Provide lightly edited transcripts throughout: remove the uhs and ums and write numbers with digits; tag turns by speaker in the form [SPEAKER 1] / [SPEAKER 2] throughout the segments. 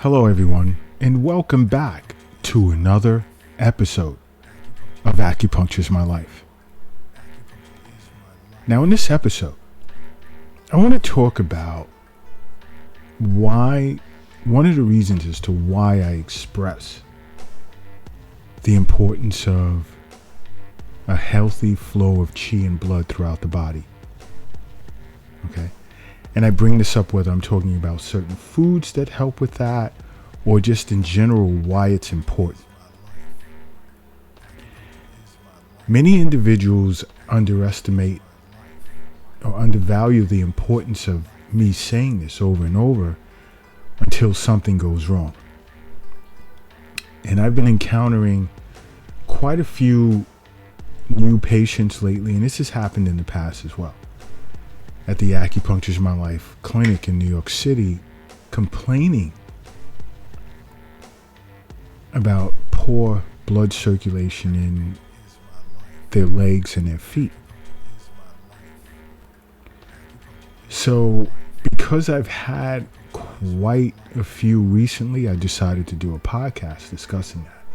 [SPEAKER 1] Hello, everyone, and welcome back to another episode of Acupuncture is My Life. Now, in this episode, I want to talk about one of the reasons as to why I express the importance of a healthy flow of qi and blood throughout the body. Okay? And I bring this up whether I'm talking about certain foods that help with that or just in general why it's important. Many individuals underestimate or undervalue the importance of me saying this over and over until something goes wrong. And I've been encountering quite a few new patients lately, and this has happened in the past as well, at the Acupuncture is My Life clinic in New York City, complaining about poor blood circulation in their legs and their feet. So because I've had quite a few recently, I decided to do a podcast discussing that.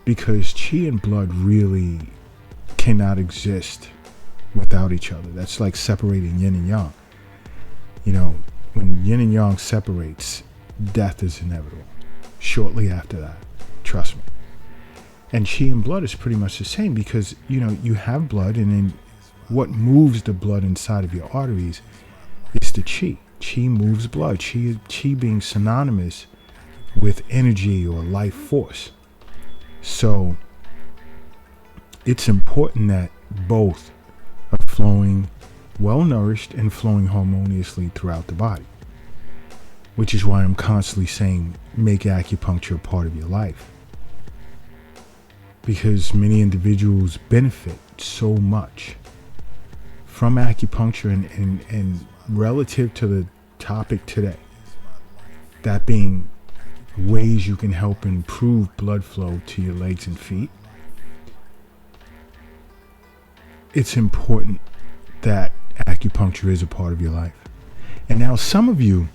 [SPEAKER 1] Because qi and blood really cannot exist without each other. That's like separating yin and yang. You know, when yin and yang separates, death is inevitable. Shortly after that, trust me. And qi and blood is pretty much the same because, you know, you have blood, and then what moves the blood inside of your arteries is the qi. Qi moves blood. Qi being synonymous with energy or life force. So it's important that both are flowing well nourished and flowing harmoniously throughout the body, which is why I'm constantly saying make acupuncture a part of your life, because many individuals benefit so much from acupuncture. And relative to the topic today, that being ways you can help improve blood flow to your legs and feet, it's important that acupuncture is a part of your life. And now some of you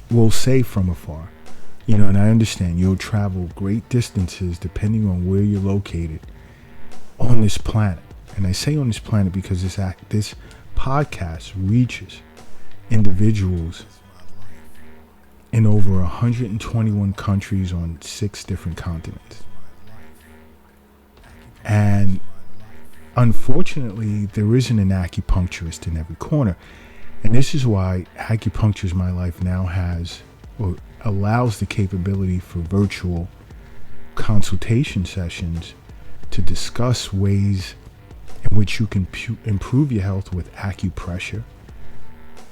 [SPEAKER 1] will say from afar, you know, and I understand you'll travel great distances depending on where you're located on this planet. And I say on this planet because this podcast reaches individuals in over 121 countries on 6 different continents. And unfortunately, there isn't an acupuncturist in every corner. And this is why Acupuncture is My Life now has or allows the capability for virtual consultation sessions to discuss ways in which you can improve your health with acupressure,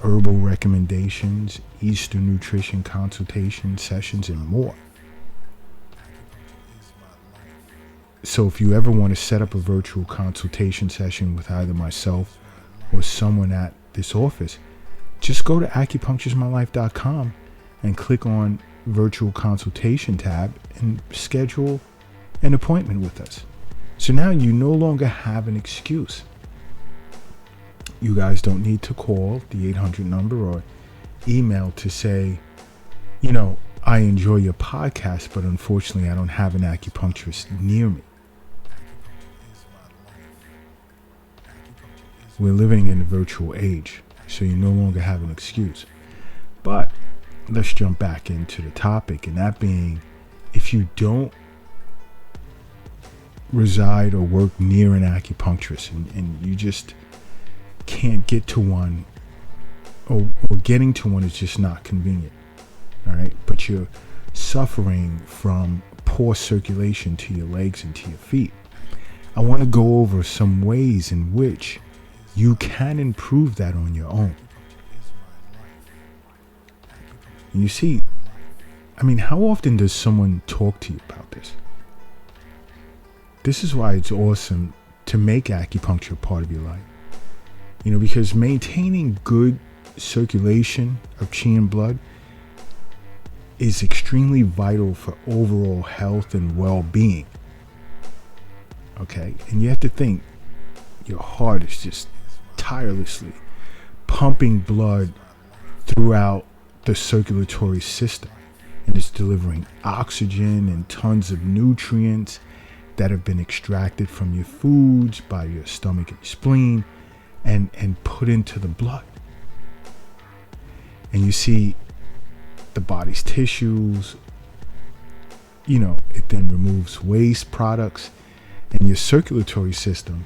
[SPEAKER 1] herbal recommendations, Eastern nutrition consultation sessions, and more. So if you ever want to set up a virtual consultation session with either myself or someone at this office, just go to acupuncturesmylife.com and click on virtual consultation tab and schedule an appointment with us. So now you no longer have an excuse. You guys don't need to call the 800 number or email to say, you know, I enjoy your podcast, but unfortunately I don't have an acupuncturist near me. We're living in a virtual age, so you no longer have an excuse. But let's jump back into the topic, and that being, if you don't reside or work near an acupuncturist and you just can't get to one, or getting to one is just not convenient, all right, but you're suffering from poor circulation to your legs and to your feet, I want to go over some ways in which you can improve that on your own. And you see, I mean, how often does someone talk to you about this? This is why it's awesome to make acupuncture a part of your life. You know, because maintaining good circulation of qi and blood is extremely vital for overall health and well-being. Okay? And you have to think, your heart is just tirelessly pumping blood throughout the circulatory system, and it's delivering oxygen and tons of nutrients that have been extracted from your foods by your stomach and spleen and put into the blood. And you see the body's tissues, it then removes waste products, and your circulatory system.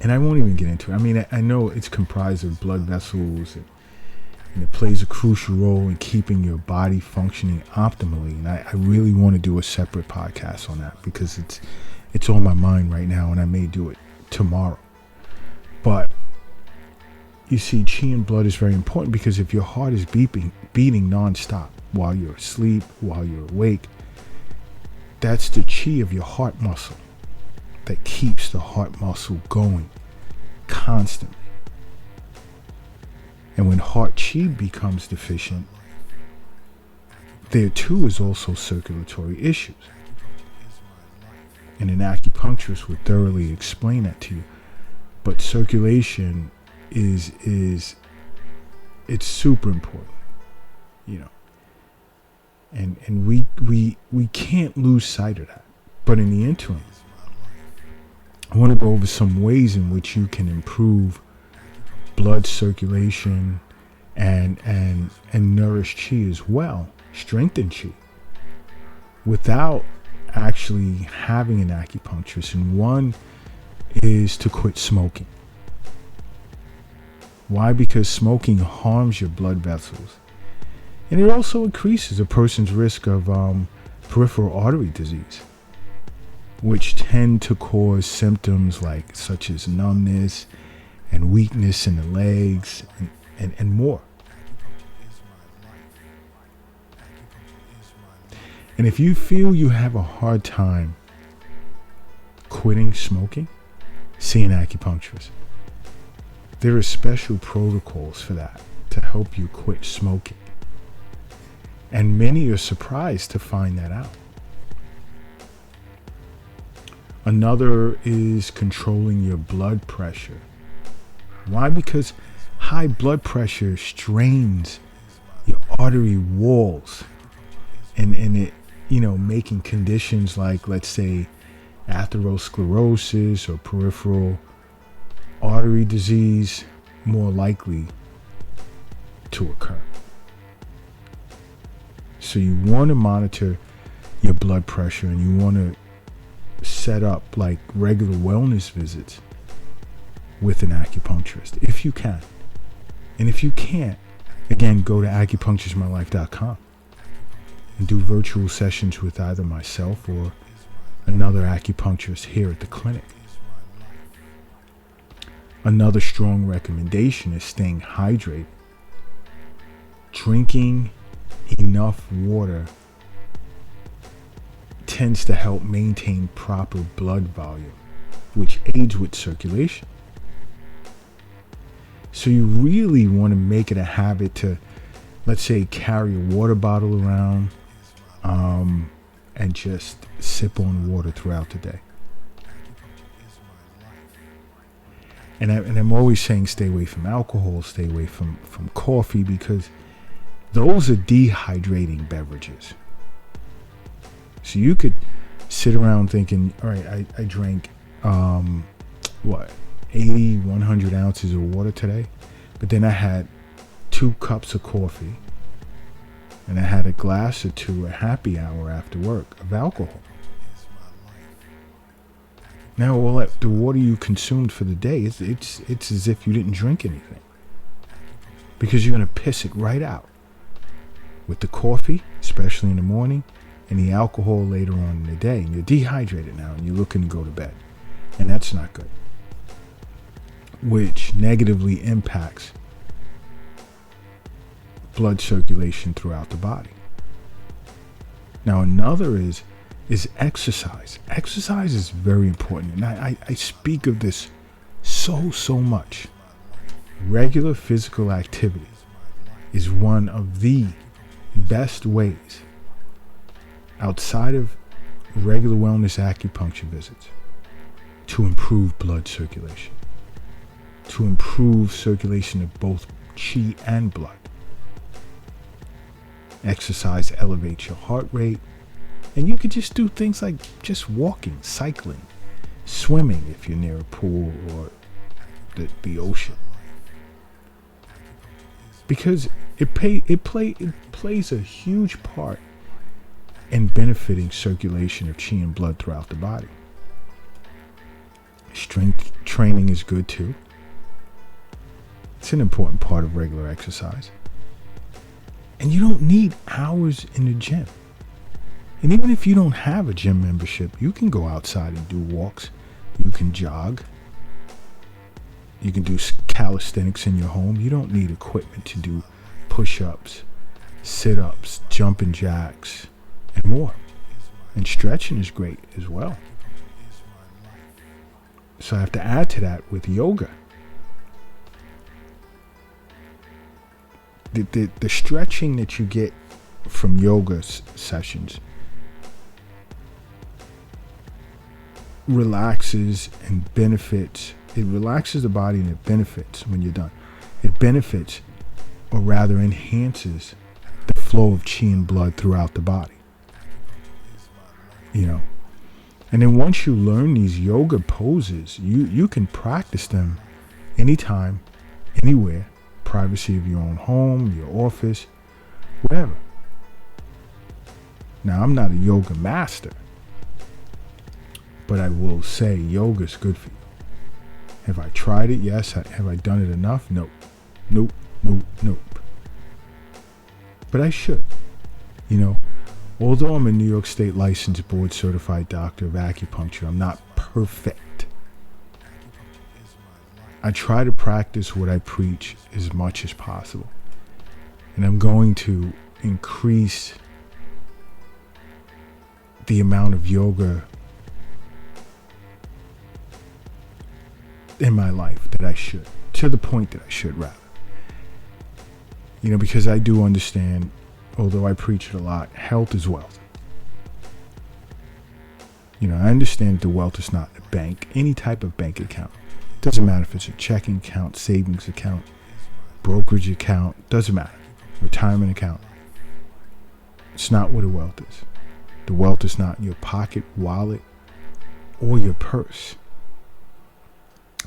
[SPEAKER 1] And I won't even get into it. I mean, I know it's comprised of blood vessels, and it plays a crucial role in keeping your body functioning optimally. And I really want to do a separate podcast on that because it's on my mind right now, and I may do it tomorrow. But you see, chi and blood is very important because if your heart is beating nonstop while you're asleep, while you're awake, that's the chi of your heart muscle that keeps the heart muscle going constantly. And when heart chi becomes deficient, there too is also circulatory issues. And an acupuncturist would thoroughly explain that to you. But circulation it's super important, and we can't lose sight of that. But in the interim, I want to go over some ways in which you can improve blood circulation and nourish chi as well, strengthen chi, without actually having an acupuncturist. And one is to quit smoking. Why? Because smoking harms your blood vessels, and it also increases a person's risk of peripheral artery disease, which tend to cause symptoms such as numbness and weakness in the legs and more. And if you feel you have a hard time quitting smoking, see an acupuncturist. There are special protocols for that to help you quit smoking. And many are surprised to find that out. Another is controlling your blood pressure. Why? Because high blood pressure strains your artery walls and it, making conditions like, let's say, atherosclerosis or peripheral artery disease more likely to occur. So you want to monitor your blood pressure, and you want to set up regular wellness visits with an acupuncturist if you can. And if you can't, again, go to acupuncturismylife.com and do virtual sessions with either myself or another acupuncturist here at the clinic. Another strong recommendation is staying hydrated. Drinking enough water tends to help maintain proper blood volume, which aids with circulation. So you really want to make it a habit to, let's say, carry a water bottle around and just sip on water throughout the day. And I'm always saying stay away from alcohol, stay away from coffee, because those are dehydrating beverages. So you could sit around thinking, all right, I drank 80, 100 ounces of water today, but then I had 2 cups of coffee and I had a glass or 2 at happy hour after work of alcohol. Now, the water you consumed for the day, it's as if you didn't drink anything, because you're going to piss it right out with the coffee, especially in the morning, and the alcohol later on in the day. And you're dehydrated now, and you're looking to go to bed, and that's not good, which negatively impacts blood circulation throughout the body. Now, another is exercise. Exercise is very important, and I speak of this so much. Regular physical activity is one of the best ways, outside of regular wellness acupuncture visits, to improve blood circulation, to improve circulation of both chi and blood. Exercise elevates your heart rate. And you could just do things like just walking, cycling, swimming if you're near a pool or the ocean. Because it plays a huge part in benefiting circulation of chi and blood throughout the body. Strength training is good too. It's an important part of regular exercise. And you don't need hours in the gym. And even if you don't have a gym membership, you can go outside and do walks. You can jog. You can do calisthenics in your home. You don't need equipment to do push-ups, sit-ups, jumping jacks, and more. And stretching is great as well. So I have to add to that with yoga. The stretching that you get from yoga sessions relaxes and benefits. It relaxes the body and it benefits when you're done. It benefits, or rather enhances, the flow of chi and blood throughout the body. You know. And then once you learn these yoga poses, you can practice them anytime, anywhere, privacy of your own home, your office, whatever. Now, I'm not a yoga master, but I will say yoga is good for you. Have I tried it? Yes. Have I done it enough? Nope. Nope. But I should. You know, although I'm a New York State licensed board certified doctor of acupuncture, I'm not perfect. I try to practice what I preach as much as possible. And I'm going to increase the amount of yoga in my life that I should, to the point that I should, rather. You know, because I do understand, although I preach it a lot, health is wealth. You know, I understand the wealth is not a bank, any type of bank account. Doesn't matter if it's a checking account, savings account, brokerage account, doesn't matter. Retirement account. It's not what a wealth is. The wealth is not in your pocket, wallet, or your purse.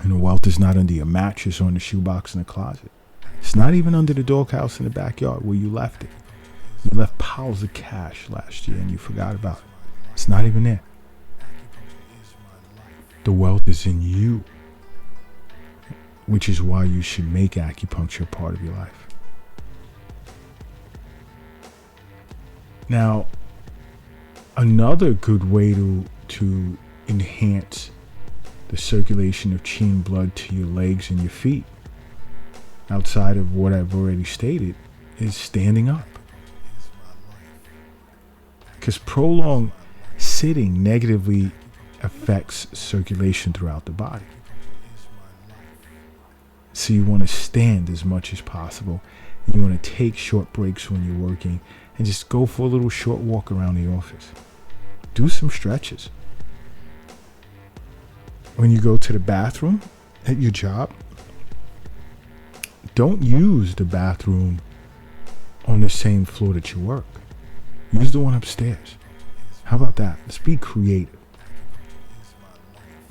[SPEAKER 1] And the wealth is not under your mattress or in the shoebox in the closet. It's not even under the doghouse in the backyard where you left it. You left piles of cash last year and you forgot about it. It's not even there. The wealth is in you, which is why you should make acupuncture a part of your life. Now, another good way to enhance the circulation of chi and blood to your legs and your feet, outside of what I've already stated, is standing up. Because prolonged sitting negatively affects circulation throughout the body. So you want to stand as much as possible. And you want to take short breaks when you're working and just go for a little short walk around the office. Do some stretches. When you go to the bathroom at your job, don't use the bathroom on the same floor that you work. Use the one upstairs. How about that? Let's be creative.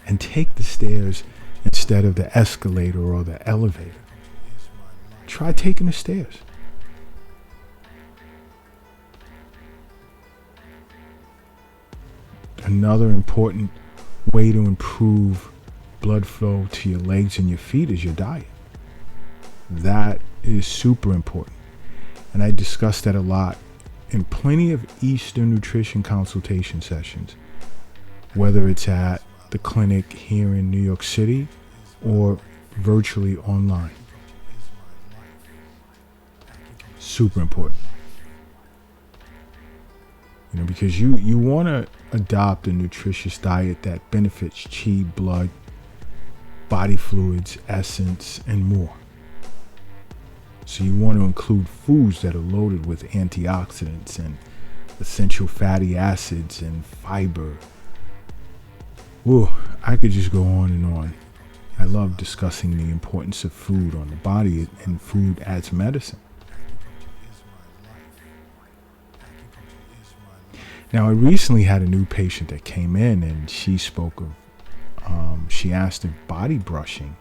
[SPEAKER 1] And take the stairs instead of the escalator or the elevator. Try taking the stairs. Another important way to improve blood flow to your legs and your feet is your diet. That is super important. And I discuss that a lot in plenty of Eastern nutrition consultation sessions, whether it's at the clinic here in New York City or virtually online. Super important. You know, because you want to adopt a nutritious diet that benefits chi, blood, body fluids, essence, and more. So you want to include foods that are loaded with antioxidants and essential fatty acids and fiber. Ooh, I could just go on and on. I love discussing the importance of food on the body and food as medicine. Now, I recently had a new patient that came in and she spoke of, she asked if body brushing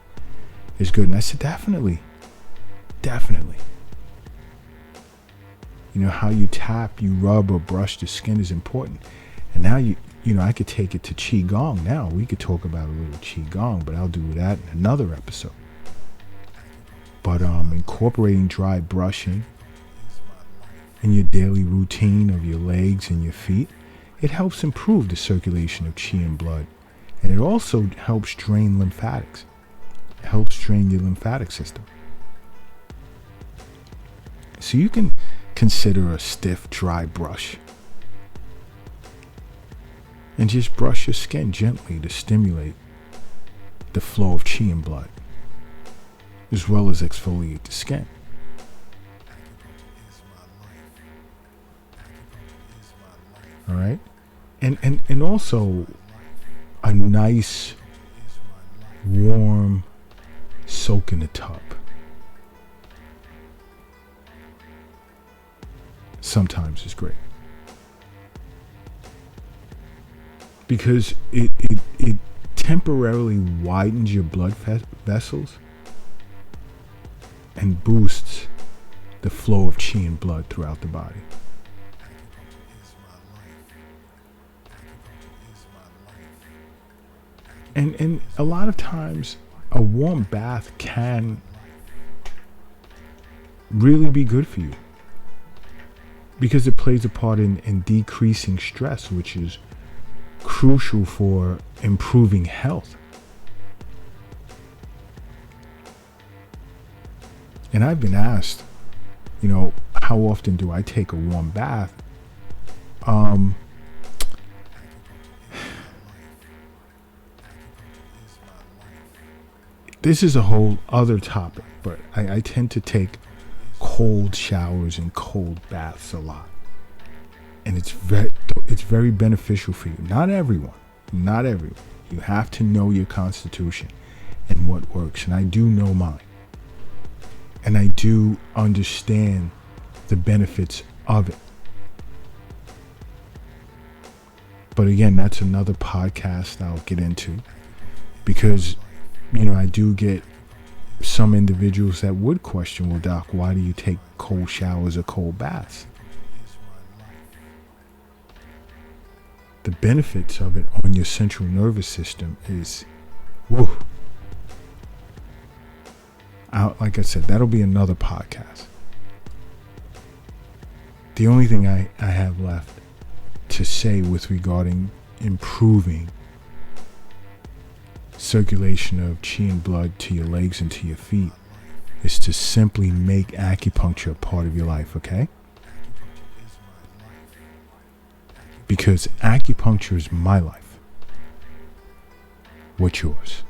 [SPEAKER 1] is good. And I said, definitely. Definitely. You know, how you tap, you rub or brush the skin is important. And now I could take it to Qigong now. We could talk about a little Qigong, but I'll do that in another episode. But incorporating dry brushing in your daily routine of your legs and your feet, it helps improve the circulation of qi and blood. And it also helps drain lymphatics. It helps drain your lymphatic system. So you can consider a stiff, dry brush. And just brush your skin gently to stimulate the flow of qi and blood, as well as exfoliate the skin. All right? And also a nice, warm soak in the tub. Sometimes is great. Because it temporarily widens your blood vessels and boosts the flow of qi and blood throughout the body. And a lot of times a warm bath can really be good for you because it plays a part in decreasing stress, which is crucial for improving health. And I've been asked, how often do I take a warm bath? This is a whole other topic, but I tend to take cold showers and cold baths a lot. And it's very beneficial for you. Not everyone. You have to know your constitution and what works. And I do know mine. And I do understand the benefits of it. But again, that's another podcast I'll get into, because I do get some individuals that would question, well, doc, why do you take cold showers or cold baths? The benefits of it on your central nervous system is, woo. Like I said, that'll be another podcast. The only thing I have left to say with regarding improving circulation of qi and blood to your legs and to your feet is to simply make acupuncture a part of your life, okay? Because acupuncture is my life. What's yours?